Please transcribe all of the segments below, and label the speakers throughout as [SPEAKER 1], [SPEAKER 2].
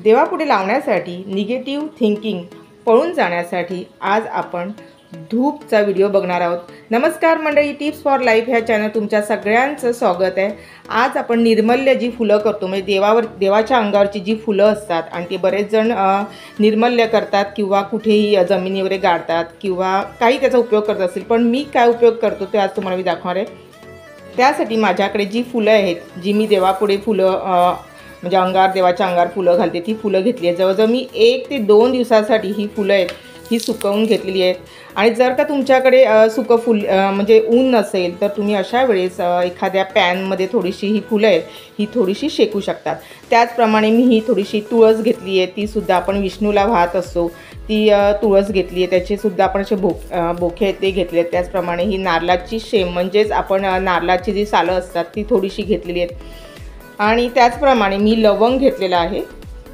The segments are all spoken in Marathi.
[SPEAKER 1] देवापुढे लावण्यासाठी निगेटिव्ह थिंकिंग पळून जाण्यासाठी आज आपण धूपचा व्हिडिओ बघणार आहोत। नमस्कार मंडळी, टिप्स फॉर लाईफ ह्या चॅनल तुमच्या सगळ्यांचं स्वागत आहे। आज आपण निर्मल्य जी फुलं करतो म्हणजे देवाच्या अंगावरची जी फुलं असतात आणि ते बरेच जण निर्मल्य करतात किंवा कुठेही जमिनीवर गाडतात किंवा काही त्याचा उपयोग करत असतील, पण मी काय उपयोग करतो ते आज तुम्हाला मी दाखवणार आहे। त्यासाठी माझ्याकडे जी फुलं आहेत, जी मी देवापुढे फुलं म्हणजे देवाच्या अंगावर फुलं घालते, ती फुलं घेतली आहेत। जवळजवळ मी 1 ते 2 दिवसासाठी ही फुलं आहेत ही सुकवून घेतलेली आहेत। आणि जर का तुमच्याकडे सुकं फुल म्हणजे ऊन नसेल तर तुम्ही अशा वेळेस एखाद्या पॅनमध्ये थोडीशी ही फुलं आहेत ही थोडीशी शेकू शकतात। त्याचप्रमाणे मी ही थोडीशी तुळस घेतली आहे, ती सुद्धा आपण विष्णूला वाहत असतो, ती तुळस घेतली आहे, त्याचे सुद्धा आपण असे बोखे आहेत ते घेतले आहेत। त्याचप्रमाणे ही नारळाची शेम म्हणजेच आपण नारळाची जी सालं असतात ती थोडीशी घेतलेली आहेत। आणि त्याचप्रमाणे मी लवंग घेतलेला आहे,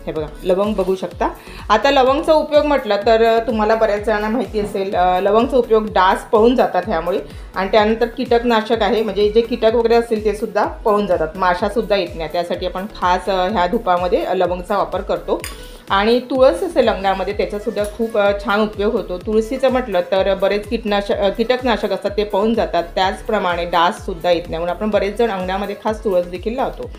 [SPEAKER 1] हे बघा लवंग बघू शकता। आता लवंगचा उपयोग म्हटलं तर तुम्हाला बऱ्याच जणांना माहिती असेल, लवंगचा उपयोग डास पळून जातात ह्यामुळे, आणि त्यानंतर कीटकनाशक आहे, म्हणजे जे कीटक वगैरे असतील ते सुद्धा पळून जातात, माशासुद्धा येत नाही, त्यासाठी आपण खास ह्या धुपामध्ये लवंगचा वापर करतो। आणि तुळस असेल अंगामध्ये त्याचासुद्धा खूप छान उपयोग होतो। तुळशीचं म्हटलं तर बरेच कीटकनाशक असतात ते पळून जातात, त्याचप्रमाणे डाससुद्धा येत नाही, म्हणून आपण बरेच जण अंगामध्ये खास तुळस देखील लावतो।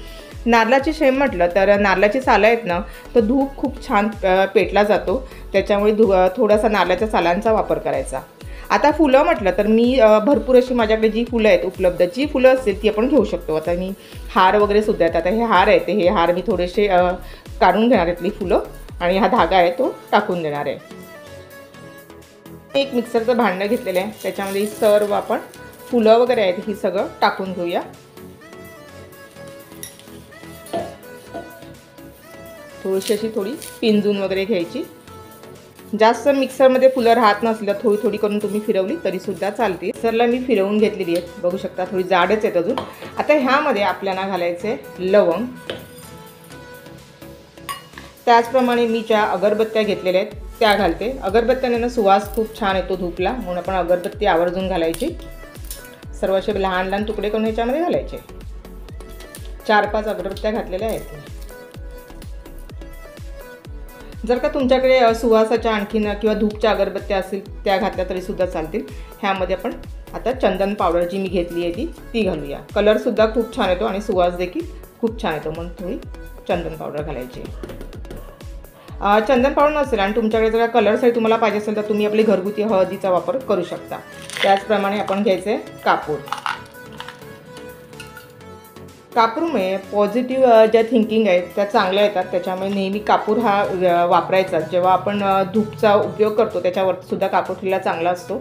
[SPEAKER 1] नारळाची शेम म्हटलं तर नारळाची सालं आहेत ना, तर धूप खूप छान पेटला जातो, त्याच्यामुळे थोडासा नारळाच्या सालांचा वापर करायचा। आता फुलं म्हटलं तर मी भरपूर अशी माझ्याकडे जी फुलं आहेत उपलब्ध, जी फुलं असतील ती आपण घेऊ शकतो। आता मी हार वगैरे सुद्धा आहेत, आता हे हार आहेत, हे हार मी थोडेसे काढून घेणार आहेत फुलं, आणि हा धागा आहे तो टाकून देणार आहे। एक मिक्सरचं भांडं घेतलेलं आहे, त्याच्यामध्ये सर्व आपण फुलं वगैरे आहेत ही सगळं टाकून घेऊया। थोडी पिंजून वगैरे घ्यायची, जास्त मिक्सरमध्ये फुलं राहत नसलं थोडी करून तुम्ही फिरवली तरी सुद्धा चालते। मिक्सरला मी फिरवून घेतलेली आहे, बघू शकता थोडी जाडच आहेत अजून। आता ह्यामध्ये आपल्याला घालायचे लवंग, त्याचप्रमाणे मी ज्या अगरबत्त्या घेतलेल्या आहेत त्या घालते। अगरबत्त्याने सुवास खूप छान येतो धूपला, म्हणून आपण अगरबत्ती आवर्जून घालायची। सर्व असे लहान लहान तुकडे करून ह्याच्यामध्ये घालायचे। 4-5 अगरबत्त्या घातलेल्या आहेत। जर का तुमच्याकडे सुवासाच्या आणखीन किंवा धूपच्या अगरबत्त्या असतील त्या घातल्या तरी सुद्धा चालतील। ह्यामध्ये आपण आता चंदन पावडर जी मी घेतली आहे ती घालूया। कलरसुद्धा खूप छान येतो आणि सुवास देखील खूप छान येतो, म्हणून थोडी चंदन पावडर घालायची। चंदन पावडर नसेल आणि तुमच्याकडे जर कलरसाठी तुम्हाला पाहिजे असेल तर तुम्ही आपली घरगुती हळदीचा वापर करू शकता। त्याचप्रमाणे आपण घ्यायचे कापूर। कापूरमुळे पॉझिटिव्ह ज्या थिंकिंग आहेत त्या चांगल्या येतात, त्याच्यामुळे नेहमी कापूर हा वापरायचा। जेव्हा आपण धूपचा उपयोग करतो त्याच्यावर सुद्धा कापूर ठेवला चांगला असतो।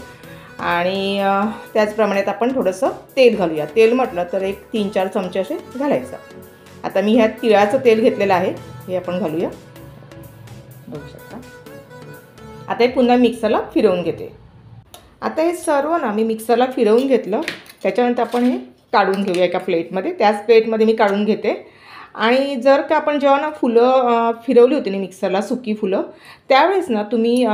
[SPEAKER 1] आणि त्याचप्रमाणे आपण थोडंसं तेल घालूया। तेल म्हटलं तर एक 3-4 चमचे असे घालायचं। आता मी ह्यात तिळाचं तेल घेतलेलं आहे, हे आपण घालूया, बघू शकता। आता हे पुन्हा मिक्सरला फिरवून घेते। आता हे सर्व ना मी मिक्सरला फिरवून घेतलं, त्याच्यानंतर आपण हे काढून घेऊया एका प्लेटमध्ये। त्याच प्लेटमध्ये मी काढून घेते। आणि जर का आपण जेव्हा ना फुलं फिरवली होती ना मिक्सरला, सुकी फुलं, त्यावेळेस ना तुम्ही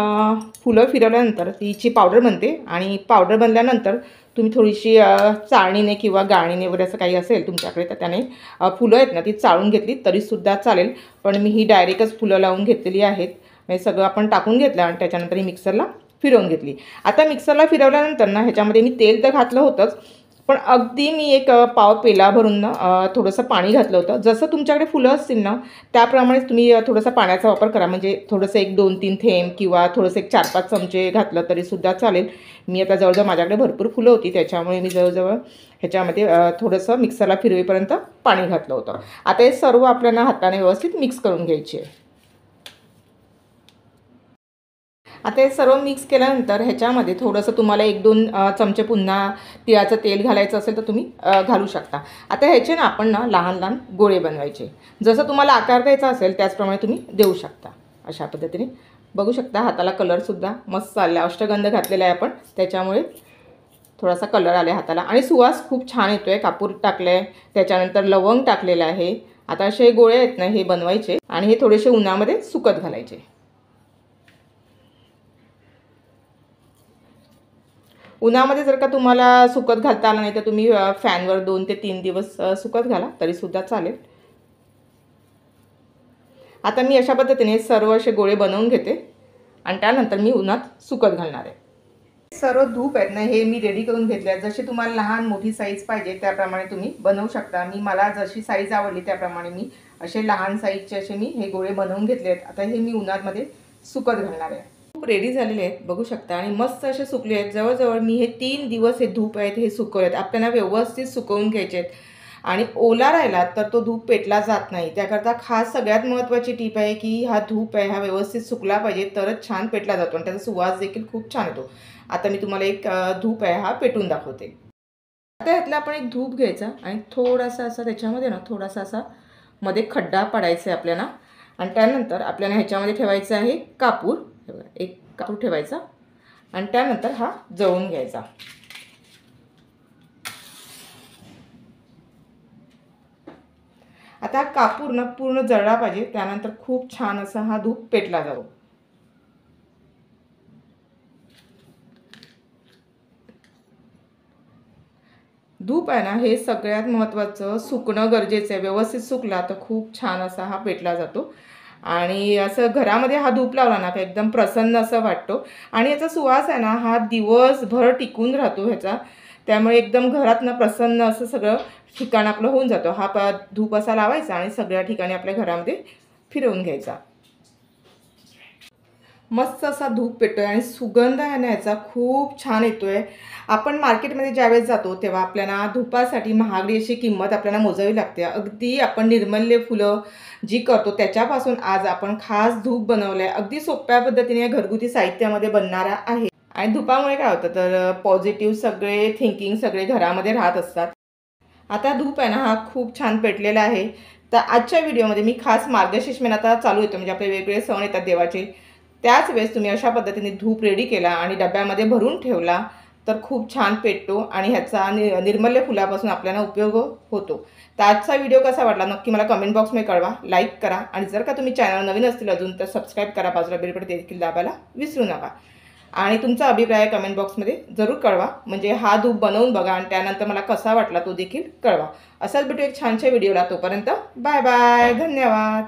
[SPEAKER 1] फुलं फिरवल्यानंतर तिची पावडर बनते, आणि पावडर बनल्यानंतर तुम्ही थोडीशी चाळणीने किंवा गाळणीने वगैरे असं काही असेल तुमच्याकडे तर त्याने फुलं आहेत ना ती चाळून घेतली तरीसुद्धा चालेल, पण मी ही डायरेक्टच फुलं लावून घेतलेली आहेत। म्हणजे सगळं आपण टाकून घेतलं आणि त्याच्यानंतर ही मिक्सरला फिरवून घेतली। आता मिक्सरला फिरवल्यानंतर ना ह्याच्यामध्ये मी तेल तर घातलं होतंच, पण अगदी मी एक पाव पेला भरून ना थोडंसं पाणी घातलं होतं। जसं तुमच्याकडे फुलं असतील ना त्याप्रमाणेच तुम्ही थोडासा पाण्याचा वापर करा, म्हणजे थोडंसं 1-2-3 थेंब किंवा थोडंसं एक 4-5 चमचे घातलं तरीसुद्धा चालेल। मी आता जवळजवळ माझ्याकडे भरपूर फुलं होती, त्याच्यामुळे मी जवळजवळ ह्याच्यामध्ये थोडंसं मिक्सरला फिरवेपर्यंत पाणी घातलं होतं। आता हे सर्व आपल्याला हाताने व्यवस्थित मिक्स करून घ्यायचे आहे। आता हे सर्व मिक्स केल्यानंतर ह्याच्यामध्ये थोडंसं तुम्हाला 1-2 चमचे पुन्हा तिळाचं तेल घालायचं असेल तर तुम्ही घालू शकता। आता ह्याचे ना आपण ना लहान लहान गोळे बनवायचे, जसं तुम्हाला आकार द्यायचा असेल त्याचप्रमाणे तुम्ही देऊ शकता। अशा पद्धतीने बघू शकता हाताला कलरसुद्धा मस्त आला, अष्टगंध घातलेला आहे आपण, त्याच्यामुळे थोडासा कलर आला हाताला, आणि सुवास खूप छान येतो आहे। कापूर टाकलं आहे, त्याच्यानंतर लवंग टाकलेलं आहे। आता असे गोळे आहेत ना हे बनवायचे आणि हे थोडेसे उन्हामध्ये सुकत घालायचे। उन्हामध्ये जर का तुम्हाला सुकत घालता आलं नाही तर तुम्ही फॅनवर 2 ते 3 दिवस सुकत घाला तरीसुद्धा चालेल। आता मी अशा पद्धतीने सर्व असे गोळे बनवून घेते आणि त्यानंतर मी उन्हात सुकत घालणार आहे। सर्व धूप आहेत ना हे मी रेडी करून घेतले आहेत। जशी तुम्हाला लहान मोठी साईज पाहिजे त्याप्रमाणे तुम्ही बनवू शकता। मला जशी साईज आवडली त्याप्रमाणे मी असे लहान साईजचे असे मी हे गोळे बनवून घेतले आहेत। आता हे मी उन्हामध्ये सुकत घालणार आहे। धूप रेडी झालेले आहेत बघू शकता आणि मस्त असे सुकले आहेत। जवळजवळ मी हे 3 दिवस हे धूप आहेत हे सुकवलेत। आपल्याला व्यवस्थित सुकवून घ्यायचे आहेत आणि ओला राहिला तर तो धूप पेटला जात नाही। त्याकरता खास सगळ्यात महत्त्वाची टीप आहे की हा धूप आहे हा व्यवस्थित सुकला पाहिजे तरच छान पेटला जातो आणि त्याचा सुवास देखील खूप छान येतो। आता मी तुम्हाला एक धूप आहे हा पेटून दाखवते। आता यातला आपण एक धूप घ्यायचा आणि थोडासा असा त्याच्यामध्ये ना थोडासा असा मध्ये खड्डा पाडायचा आहे आपल्याला आणि त्यानंतर आपल्याला ह्याच्यामध्ये ठेवायचं आहे कापूर। एक कापूर ठेवायचा आणि त्यानंतर हा जळून घ्यायचा। आता कापूर ना पूर्ण जळला पाहिजे त्यानंतर खूप छान असा हा धूप पेटला जातो। धूप आहे ना हे सगळ्यात महत्त्वाचं सुकणं गरजेचं आहे। व्यवस्थित सुकला तर खूप छान असा हा पेटला जातो आणि असं घरामध्ये हा धूप लावला ना की एकदम प्रसन्न असं वाटतो आणि याचा सुवास आहे ना हा दिवसभर टिकून राहतो ह्याचा। त्यामुळे एकदम घरात ना प्रसन्न असं सगळं ठिकाण आपलं होऊन जातं। हा धूप असा लावायचा आणि सगळ्या ठिकाणी आपल्या घरामध्ये फिरवून घ्यायचा। मस्त असा धूप पेटतोय आणि सुगंध आहे ना याचा खूप छान येतोय। आपण मार्केटमध्ये ज्यावेळेस जातो तेव्हा आपल्याला धूपासाठी महागडी अशी किंमत आपल्याला मोजावी लागते। अगदी आपण निर्मल्य फुलं जी करतो त्याच्यापासून आज आपण खास धूप बनवलं आहे। अगदी सोप्या पद्धतीने घरगुती साहित्यामध्ये बनणारा आहे आणि धुपामुळे काय होतं तर पॉझिटिव्ह सगळे थिंकिंग सगळे घरामध्ये राहत असतात। आता धूप आहे ना हा खूप छान पेटलेला आहे। तर आजच्या व्हिडिओमध्ये मी खास मार्गशीर्ष महिना आता चालू येतो म्हणजे आपले वेगवेगळे सण येतात देवाचे, त्याच वेळेस तुम्ही अशा पद्धतीने धूप रेडी केला आणि डब्यामध्ये भरून ठेवला तर खूप छान पेटतो आणि ह्याचा निर्मल्य फुलापासून आपल्याला उपयोग होतो। तर आजचा व्हिडिओ कसा वाटला नक्की मला कमेंट बॉक्समध्ये कळवा, लाईक करा आणि जर का तुम्ही चॅनल नवीन असतील अजून तर सबस्क्राईब करा, बाजूला बेल बटन देखील दाबायला विसरू नका आणि तुमचा अभिप्राय कमेंट बॉक्समध्ये जरूर कळवा। म्हणजे हा धूप बनवून बघा आणि त्यानंतर मला कसा वाटला तो देखील कळवा। असाच भेटू एक छानशा व्हिडिओला, तोपर्यंत बाय बाय, धन्यवाद।